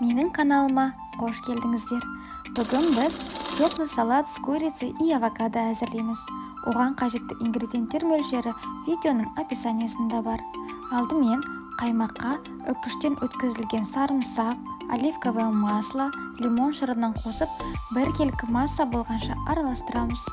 Менің каналыма қош келдіңіздер. Бүгін біз теплый салат с курицей и авокадо әзірлейміз. Оған қажетті ингредиенттер мөлшері видеоның описаниясында бар. Алдымен қаймаққа үккіштен өткізілген сарымсақ, оливковое масло, лимон шырынын қосып, біркелкі масса болғанша араластырамыз.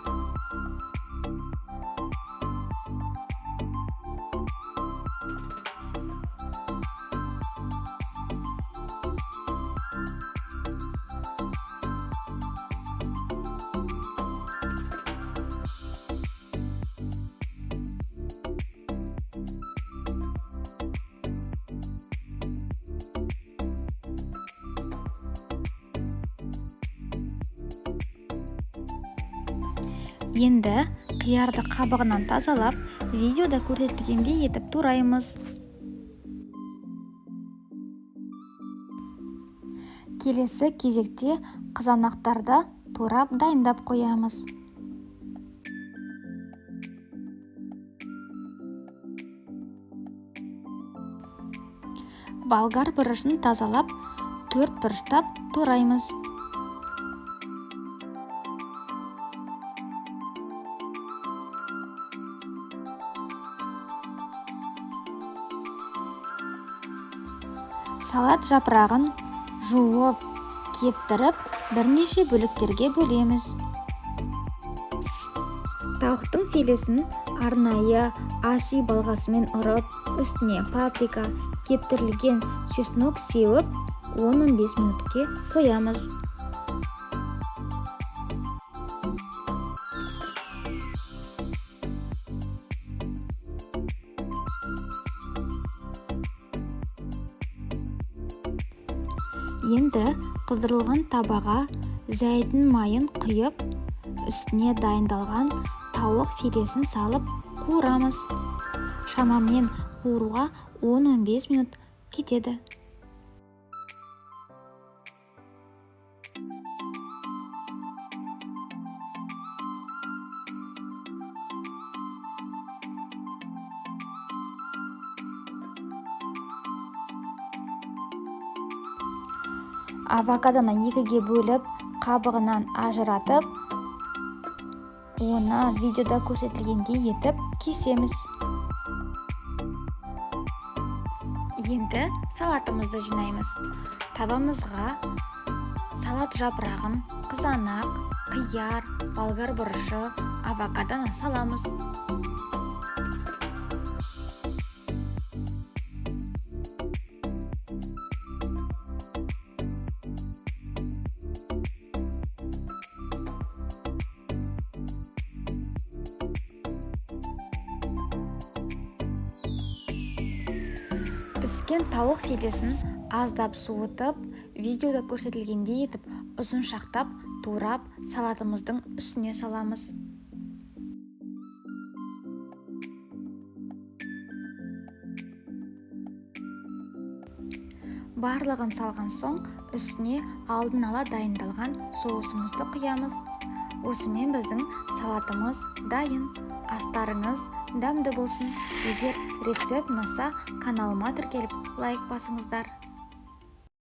Енді қиярды қабығынан тазалап, видеода көрсетілгендей етіп тураймыз. Келесі кезекте қызанақтарды турап дайындап қоямыз. Болгар бұрышын тазалап, 4 бұрыштап тураймыз. Салат жапырағын жуып, кептіріп, бірнеше бөліктерге бөлеміз. Тауықтың филесін арнайы ас үй балғасымен ұрып, үстіне паприка, кептірілген чеснок сеуіп, 10-15 минутке қоямыз. Енді қыздырылған табаға зәйтүн майын құйып, үстіне дайындалған тауық филесін салып қуырамыз. Шамамен қуыруға 10-15 минут кетеді. Авокадоны екіге бөліп, қабығынан ажыратып, оны видеода көрсетілгендей етіп кесеміз. Енді салатымызды жинаймыз. Табамызға салат жапырағын, қызанақ, қияр, болгар бұрышы, авокадоны саламыз. Піскен тауық филесін аздап суытып, видеода көрсетілгендей етіп, ұзын шақтап, турап, салатымыздың үстіне саламыз. Барлығын салған соң, үстіне алдын ала дайындалған соусымызды құямыз. Осымен біздің салатымыз дайын. Астарыңыз дәмді болсын. Егер рецепт ұнаса, каналыма тіркеліп, лайк басыңыздар.